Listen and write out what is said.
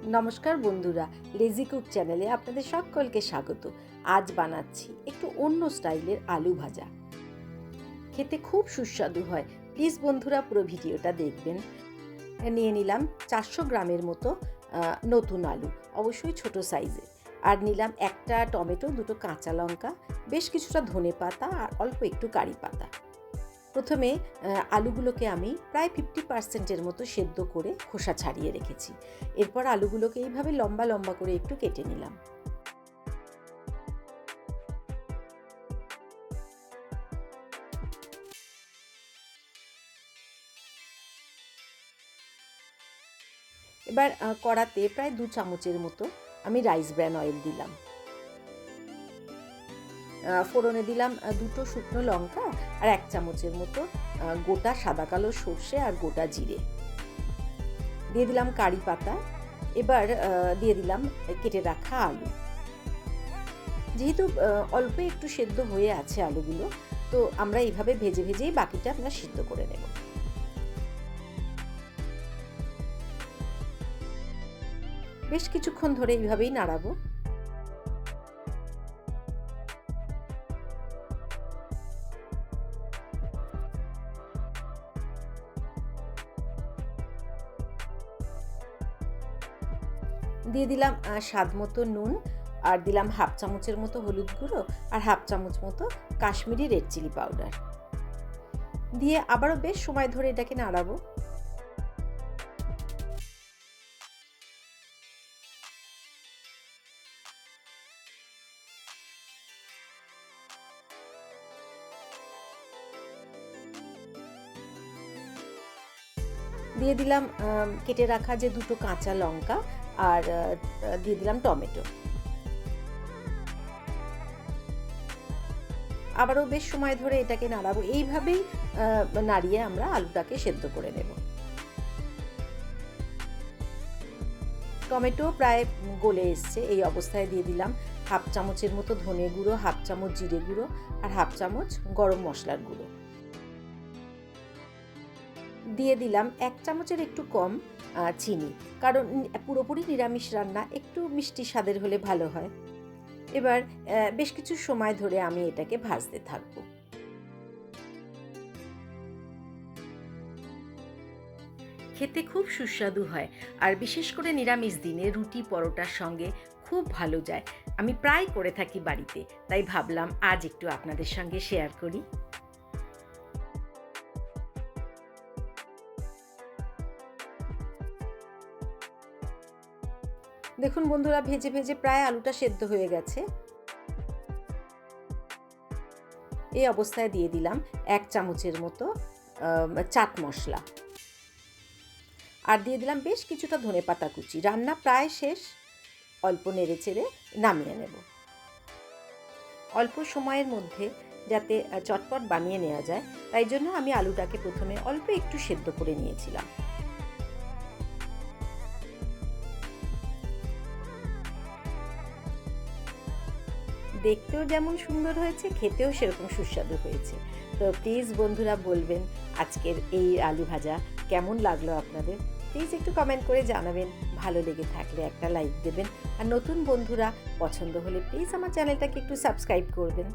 নমস্কার বন্ধুরা, lazy cook চ্যানেলে আপনাদের সকলকে স্বাগত। আজ বানাচ্ছি একটু অন্য স্টাইলের আলু ভাজা। খেতে খুব সুস্বাদু হয়। প্লিজ বন্ধুরা পুরো ভিডিওটা দেখবেন। নিয়ে নিলাম 400 গ্রামের মতো নতুন আলু, অবশ্যই ছোট সাইজের। আর নিলাম একটা টমেটো, দুটো কাঁচা লঙ্কা, বেশ কিছুটা ধনেপাতা আর অল্প একটু কারি পাতা। প্রথমে আলুগুলোকে আমি প্রায় 50% মতো সেদ্ধ করে খোসা ছাড়িয়ে রেখেছি। এরপর আলুগুলোকে এইভাবে লম্বা লম্বা করে একটু কেটে নিলাম। এবার কড়াতে প্রায় 2 চামচের মতো আমি রাইস ব্র্যান অয়েল দিলাম। ফোড়নে দিলাম দুটো শুকনো লঙ্কা আর 1 চামচের মতো গোটা সাদা কালো সর্ষে আর গোটা জিরে। দিয়ে দিলাম কারি পাতা। এবার দিয়ে দিলাম কেটে রাখা আলু। যেহেতু অল্প একটু সেদ্ধ হয়ে আছে আলুগুলো, তো আমরা এইভাবে ভেজে ভেজেই বাকিটা আমরা সিদ্ধ করে নেব। বেশ কিছুক্ষণ ধরে এইভাবেই নাড়াবো। দিয়ে দিলাম স্বাদ মতো নুন, আর দিলাম 1/2 চামচের মতো হলুদ গুঁড়ো আর 1/2 চামচ মতো কাশ্মীরি রেড চিলি পাউডার। দিয়ে আবারও বেশ সময় ধরে এটাকে নাড়াবো। দিয়ে দিলাম কেটে রাখা যে দুটো কাঁচা লঙ্কা, আর দিয়ে দিলাম টমেটো। আবারও বেশ সময় ধরে এটাকে নাড়াবো। এইভাবেই নাড়িয়ে আমরা আলুটাকে সেদ্ধ করে নেব। টমেটো প্রায় গলে এসছে। এই অবস্থায় দিয়ে দিলাম 1/2 চামচের মতো ধনে গুঁড়ো, 1/2 চামচ জিরে গুঁড়ো আর 1/2 চামচ গরম মশলার গুঁড়ো। দিয়ে দিলাম 1 চামচের একটু কম চিনি, কারণ পুরোপুরি নিরামিষ রান্না, একটু মিষ্টি স্বাদের হলে ভালো হয়। এবার বেশ কিছু সময় ধরে আমি এটাকে ভাজতে থাকবো। খেতে খুব সুস্বাদু হয়, আর বিশেষ করে নিরামিষ দিনে রুটি পরোটার সঙ্গে খুব ভালো যায়। আমি প্রায় করে থাকি বাড়িতে, তাই ভাবলাম আজ একটু আপনাদের সঙ্গে শেয়ার করি। দেখুন বন্ধুরা, ভেজে ভেজে প্রায় আলুটা সেদ্ধ হয়ে গেছে। এই অবস্থায় দিয়ে দিলাম 1 চামচের মতো চাট মশলা, আর দিয়ে দিলাম বেশ কিছুটা ধনেপাতা কুচি। রান্না প্রায় শেষ, অল্প নেড়ে চেড়ে নামিয়ে নেব। অল্প সময়ের মধ্যে যাতে চটপট বানিয়ে নেওয়া যায়, তাই জন্য আমি আলুটাকে প্রথমে অল্প একটু সেদ্ধ করে নিয়েছিলাম। দেখতেও যেমন সুন্দর হয়েছে, খেতেও সেরকম সুস্বাদু হয়েছে। তো প্লিজ বন্ধুরা বলবেন আজকের এই আলু ভাজা কেমন লাগলো আপনাদের। প্লিজ একটু কমেন্ট করে জানাবেন। ভালো লেগে থাকলে একটা লাইক দেবেন, আর নতুন বন্ধুরা পছন্দ হলে প্লিজ আমার চ্যানেলটাকে একটু সাবস্ক্রাইব করবেন।